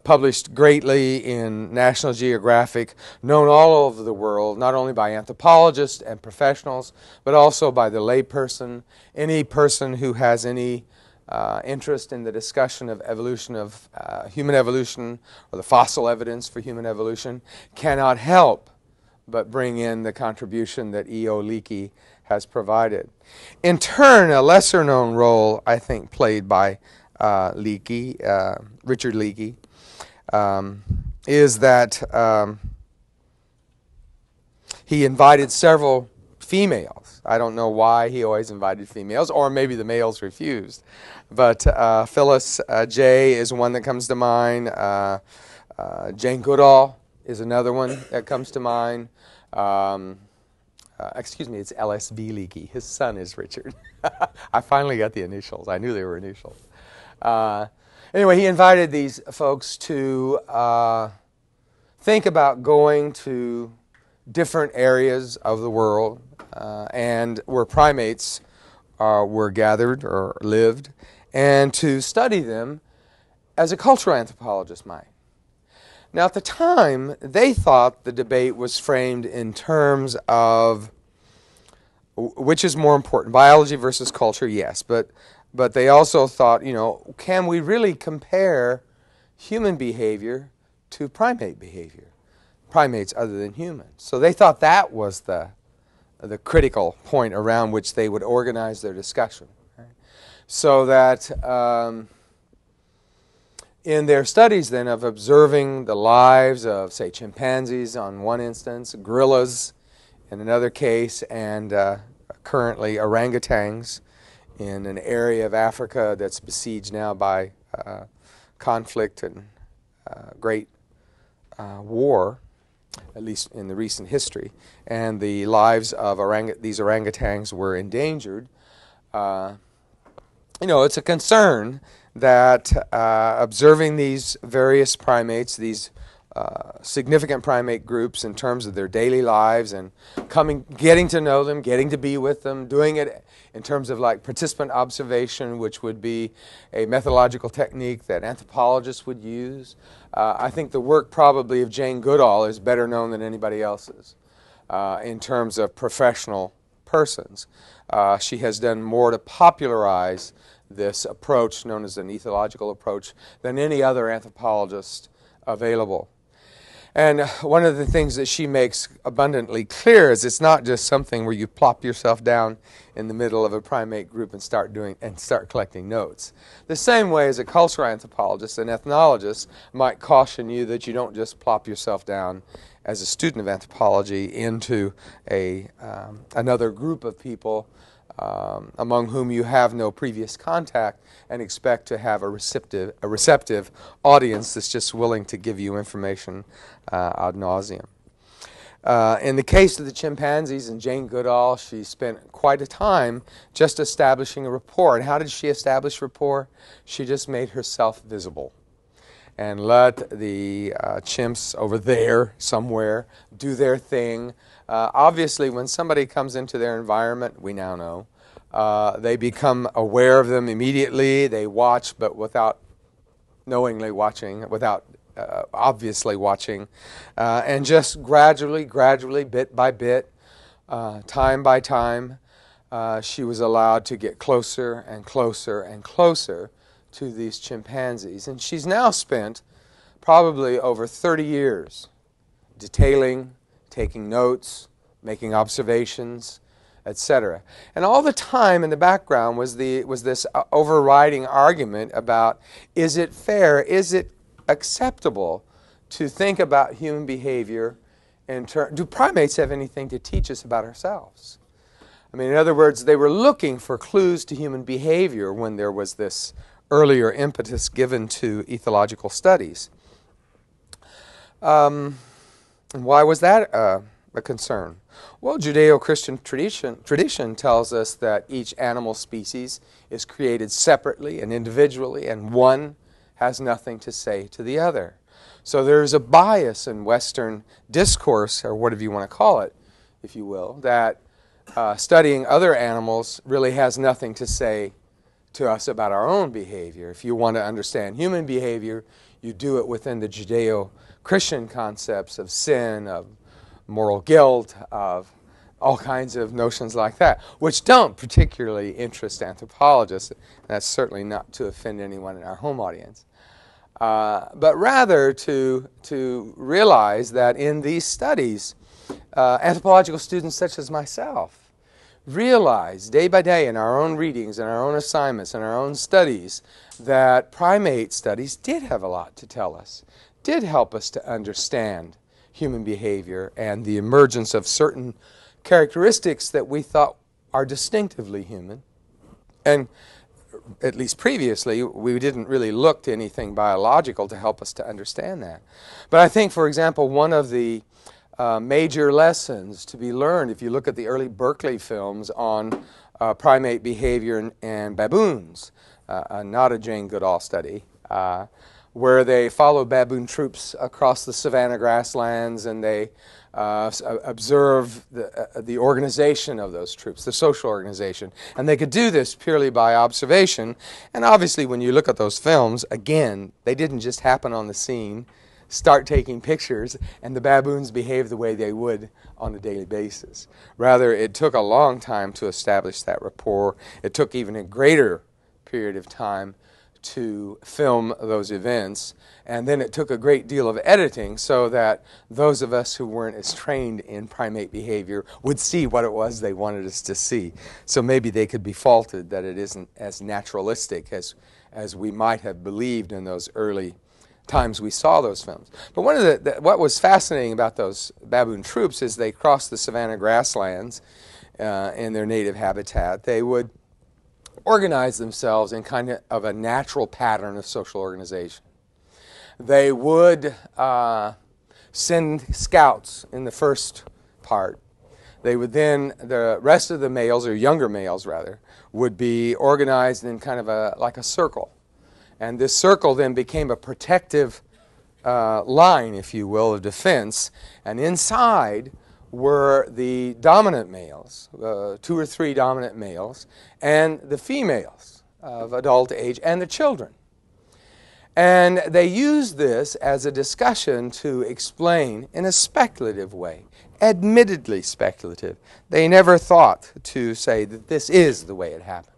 Published greatly in National Geographic, known all over the world, not only by anthropologists and professionals, but also by the layperson, any person who has any interest in the discussion of evolution, of human evolution, or the fossil evidence for human evolution, cannot help but bring in the contribution that E.O. Leakey has provided. In turn, a lesser-known role, I think, played by Leakey, Richard Leakey, is that he invited several females. I don't know why he always invited females, or maybe the males refused. But Phyllis J. is one that comes to mind. Jane Goodall is another one that comes to mind. Excuse me, it's LSV Leakey. His son is Richard. I finally got the initials. I knew they were initials. Anyway, he invited these folks to think about going to different areas of the world and where primates were gathered or lived, and to study them as a cultural anthropologist might. Now, at the time, they thought the debate was framed in terms of which is more important, biology versus culture, yes, but they also thought, you know, can we really compare human behavior to primate behavior, primates other than humans? So they thought that was the critical point around which they would organize their discussion. Right? So that in their studies then of observing the lives of, say, chimpanzees on one instance, gorillas in another case, and currently orangutans in an area of Africa that's besieged now by conflict and great war, at least in the recent history, and the lives of these orangutans were endangered. You know, it's a concern that observing these various primates, these significant primate groups in terms of their daily lives and getting to know them, getting to be with them, doing it in terms of like participant observation, which would be a methodological technique that anthropologists would use. I think the work probably of Jane Goodall is better known than anybody else's in terms of professional persons. She has done more to popularize this approach, known as an ethological approach, than any other anthropologist available. And one of the things that she makes abundantly clear is it's not just something where you plop yourself down in the middle of a primate group and start collecting notes. The same way as a cultural anthropologist, an ethnologist might caution you that you don't just plop yourself down as a student of anthropology into another group of people among whom you have no previous contact and expect to have a receptive audience that's just willing to give you information ad nauseum. In the case of the chimpanzees and Jane Goodall, she spent quite a time just establishing a rapport. And how did she establish rapport? She just made herself visible and let the chimps over there somewhere do their thing. Obviously, when somebody comes into their environment, we now know, they become aware of them immediately. They watch, but without knowingly watching, without obviously watching, and just gradually, bit by bit, time by time, she was allowed to get closer and closer and closer to these chimpanzees. And she's now spent probably over 30 years detailing, taking notes, making observations, etc. And all the time in the background was this overriding argument about, is it fair, is it acceptable to think about human behavior in do primates have anything to teach us about ourselves? I mean, in other words, they were looking for clues to human behavior when there was this earlier impetus given to ethological studies. And why was that a concern? Well, Judeo-Christian tradition tells us that each animal species is created separately and individually, and one has nothing to say to the other. So there's a bias in Western discourse, or whatever you want to call it, if you will, that studying other animals really has nothing to say to us about our own behavior. If you want to understand human behavior, you do it within the Judeo-Christian concepts of sin, of moral guilt, of all kinds of notions like that, which don't particularly interest anthropologists. That's certainly not to offend anyone in our home audience. But rather to realize that in these studies, anthropological students such as myself realize day by day in our own readings and our own assignments and our own studies that primate studies did have a lot to tell us, did help us to understand human behavior and the emergence of certain characteristics that we thought are distinctively human. And at least previously, we didn't really look to anything biological to help us to understand that. But I think, for example, one of the major lessons to be learned, if you look at the early Berkeley films on primate behavior and baboons, not a Jane Goodall study, where they follow baboon troops across the savanna grasslands and they observe the organization of those troops, the social organization. And they could do this purely by observation. And obviously when you look at those films, again, they didn't just happen on the scene, start taking pictures, and the baboons behave the way they would on a daily basis. Rather, it took a long time to establish that rapport. It took even a greater period of time to film those events, and then it took a great deal of editing so that those of us who weren't as trained in primate behavior would see what it was they wanted us to see. So maybe they could be faulted that it isn't as naturalistic as we might have believed in those early times we saw those films. But one of what was fascinating about those baboon troops is they crossed the savanna grasslands in their native habitat. They would organize themselves in kind of a natural pattern of social organization. They would send scouts in the first part. They would then, the rest of the males, or younger males rather, would be organized in kind of like a circle. And this circle then became a protective line, if you will, of defense. And inside were the dominant males, 2 or 3 dominant males, and the females of adult age, and the children. And they used this as a discussion to explain in a speculative way, admittedly speculative. They never thought to say that this is the way it happened.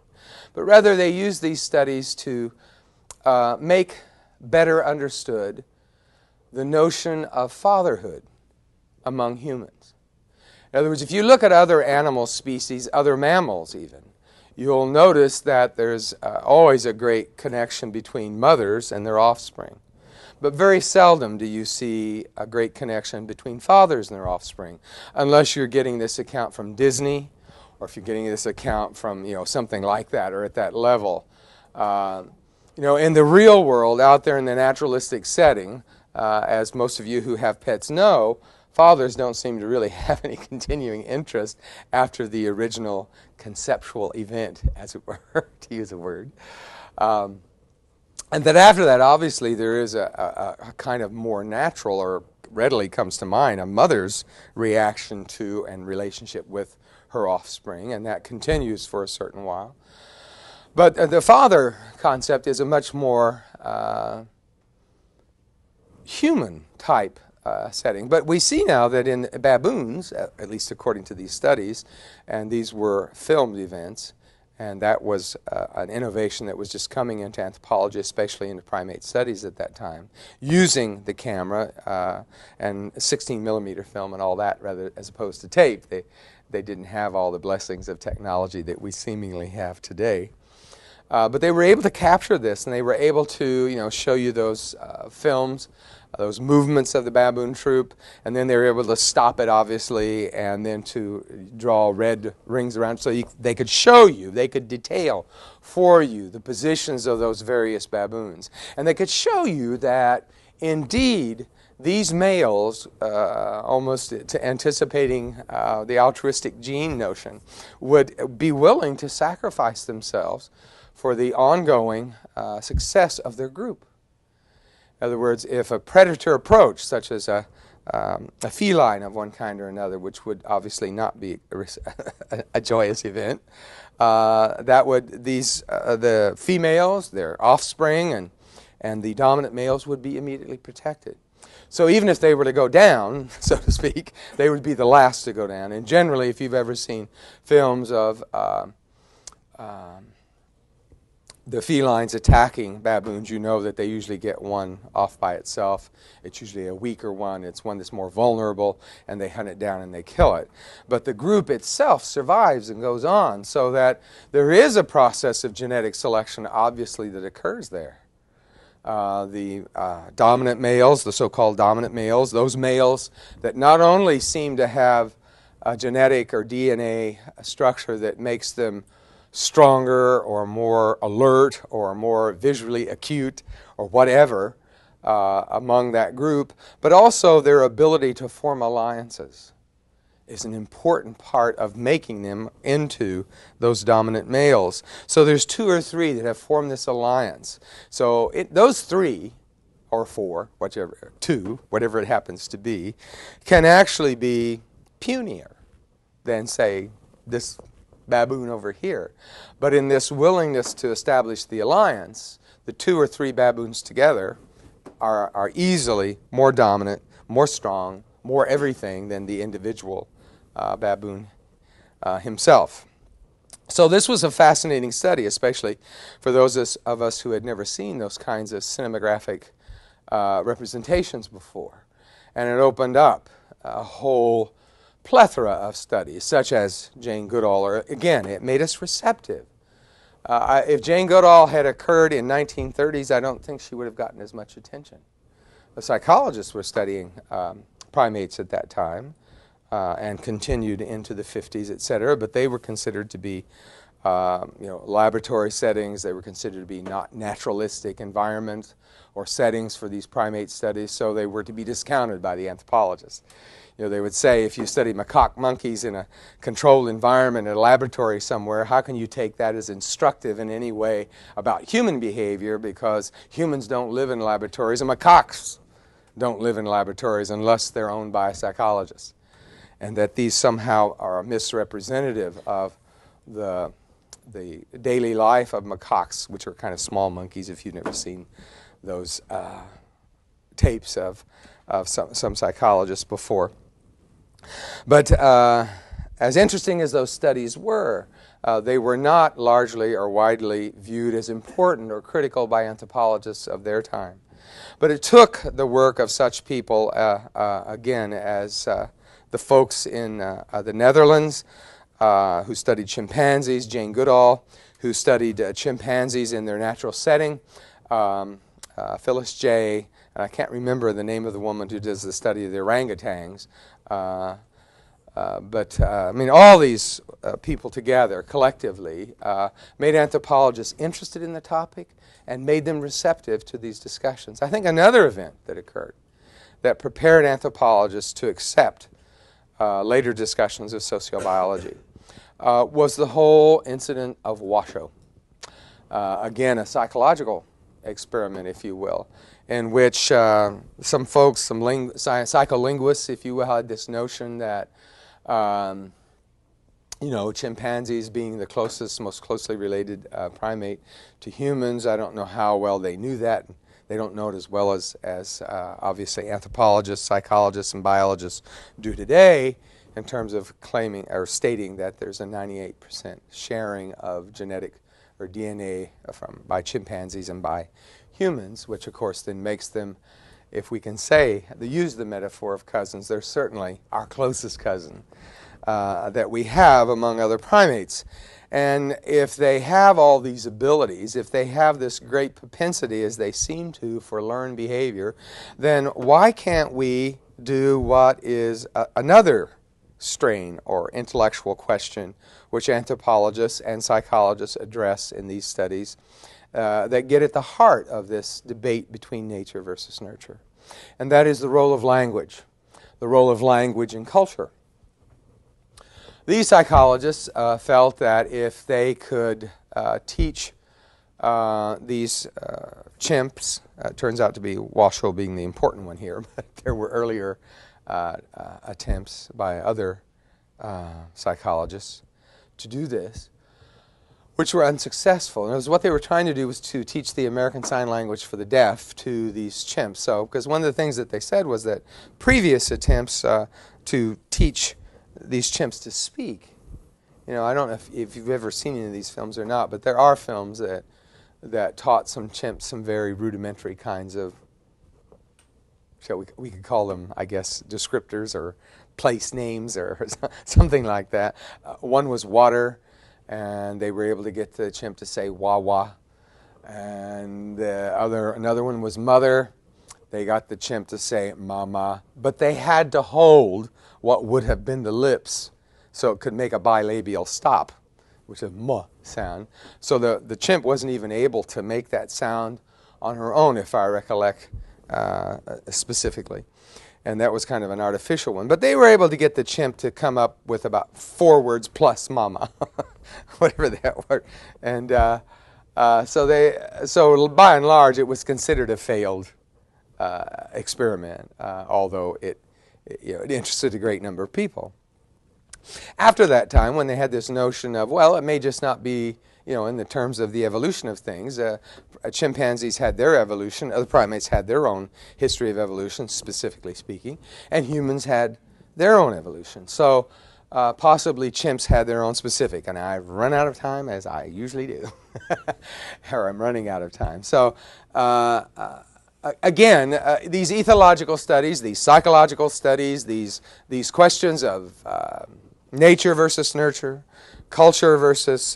But rather they used these studies to make better understood the notion of fatherhood among humans. In other words, if you look at other animal species, other mammals even, you'll notice that there's always a great connection between mothers and their offspring. But very seldom do you see a great connection between fathers and their offspring, unless you're getting this account from Disney, or if you're getting this account from something like that, or at that level. In the real world, out there in the naturalistic setting, as most of you who have pets know, fathers don't seem to really have any continuing interest after the original conceptual event, as it were, to use a word. And that after that, obviously, there is a kind of more natural, or readily comes to mind, a mother's reaction to and relationship with her offspring, and that continues for a certain while. But the father concept is a much more human type setting. But we see now that in baboons, at least according to these studies, and these were filmed events, and that was an innovation that was just coming into anthropology, especially into primate studies at that time, using the camera and 16mm film and all that, rather as opposed to tape. They didn't have all the blessings of technology that we seemingly have today. But they were able to capture this, and they were able to, show you those films, those movements of the baboon troop, and then they were able to stop it, obviously, and then to draw red rings around so they could show you, they could detail for you the positions of those various baboons. And they could show you that, indeed, these males, almost anticipating the altruistic gene notion, would be willing to sacrifice themselves for the ongoing success of their group. In other words, if a predator approached, such as a feline of one kind or another, which would obviously not be a joyous event, that would the females, their offspring, and the dominant males would be immediately protected. So even if they were to go down, so to speak, they would be the last to go down. And generally, if you've ever seen films of the felines attacking baboons, you know that they usually get one off by itself. It's usually a weaker one. It's one that's more vulnerable, and they hunt it down and they kill it. But the group itself survives and goes on, so that there is a process of genetic selection, obviously, that occurs there. The dominant males, the so-called dominant males, those males that not only seem to have a genetic or DNA structure that makes them stronger or more alert or more visually acute or whatever among that group, but also their ability to form alliances is an important part of making them into those dominant males. So there's 2 or 3 that have formed this alliance. So those 3 or 4, whichever, 2, whatever it happens to be, can actually be punier than, say, this baboon over here. But in this willingness to establish the alliance, the 2 or 3 baboons together are easily more dominant, more strong, more everything than the individual baboon himself. So this was a fascinating study, especially for those of us who had never seen those kinds of cinematographic representations before. And it opened up a whole plethora of studies, such as Jane Goodall. Or again, it made us receptive. If Jane Goodall had occurred in 1930s, I don't think she would have gotten as much attention. The psychologists were studying primates at that time and continued into the 50s, etc. But they were considered to be laboratory settings. They were considered to be not naturalistic environments or settings for these primate studies, so they were to be discounted by the anthropologists. They would say, if you study macaque monkeys in a controlled environment, in a laboratory somewhere, how can you take that as instructive in any way about human behavior, because humans don't live in laboratories and macaques don't live in laboratories unless they're owned by psychologists. And that these somehow are misrepresentative of the daily life of macaques, which are kind of small monkeys, if you've never seen those tapes of some psychologists before. But as interesting as those studies were, they were not largely or widely viewed as important or critical by anthropologists of their time. But it took the work of such people, again, as the folks in the Netherlands who studied chimpanzees, Jane Goodall, who studied chimpanzees in their natural setting, Phyllis J., and I can't remember the name of the woman who does the study of the orangutans. But all these people together, collectively, made anthropologists interested in the topic and made them receptive to these discussions. I think another event that occurred that prepared anthropologists to accept later discussions of sociobiology was the whole incident of Washoe. Again, a psychological experiment, if you will, in which some folks, some psycholinguists, if you will, had this notion that, chimpanzees being the closest, most closely related primate to humans. I don't know how well they knew that. They don't know it as well as obviously anthropologists, psychologists, and biologists do today, in terms of claiming or stating that there's a 98% sharing of genetic or DNA by chimpanzees and by humans, which of course then makes them, if we can use the metaphor of cousins, they're certainly our closest cousin that we have among other primates. And if they have all these abilities, if they have this great propensity, as they seem to, for learned behavior, then why can't we do what is another strain or intellectual question which anthropologists and psychologists address in these studies that get at the heart of this debate between nature versus nurture? And that is the role of language in culture. These psychologists felt that if they could teach these chimps, turns out to be Washoe being the important one here, but there were earlier attempts by other psychologists to do this, which were unsuccessful. And it was what they were trying to do was to teach the American Sign Language for the deaf to these chimps. So, because one of the things that they said was that previous attempts to teach these chimps to speak, you know, I don't know if you've ever seen any of these films or not, but there are films that taught some chimps some very rudimentary kinds of, we could call them, I guess, descriptors or place names or something like that. One was water, and they were able to get the chimp to say wah wah. And another one was mother. They got the chimp to say mama, but they had to hold what would have been the lips so it could make a bilabial stop, which is muh sound. So the chimp wasn't even able to make that sound on her own, if I recollect specifically. And that was kind of an artificial one. But they were able to get the chimp to come up with about 4 words plus mama, whatever that were. And so by and large, it was considered a failed experiment, although it interested a great number of people. After that time, when they had this notion of, well, it may just not be, in the terms of the evolution of things, chimpanzees had their evolution, other primates had their own history of evolution, specifically speaking, and humans had their own evolution. So possibly chimps had their own specific, and I've run out of time, as I usually do, or I'm running out of time. So again, these ethological studies, these psychological studies, these questions of nature versus nurture, culture versus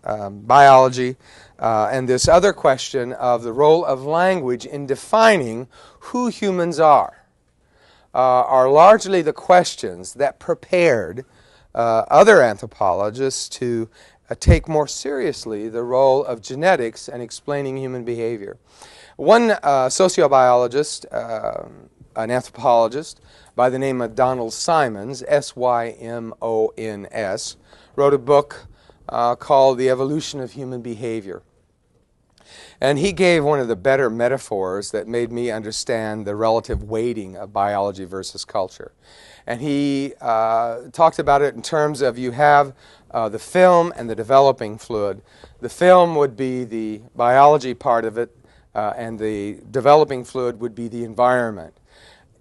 biology, and this other question of the role of language in defining who humans are largely the questions that prepared other anthropologists to take more seriously the role of genetics in explaining human behavior. One sociobiologist, an anthropologist by the name of Donald Simons, S-Y-M-O-N-S, wrote a book called The Evolution of Human Behavior. And he gave one of the better metaphors that made me understand the relative weighting of biology versus culture. And he talked about it in terms of you have the film and the developing fluid. The film would be the biology part of it, and the developing fluid would be the environment.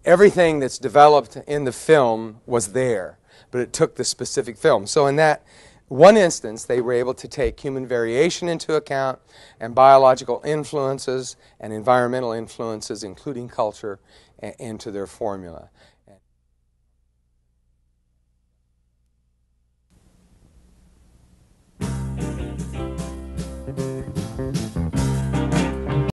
Everything that's developed in the film was there, but it took the specific film. So in that one instance, they were able to take human variation into account and biological influences and environmental influences, including culture, into their formula.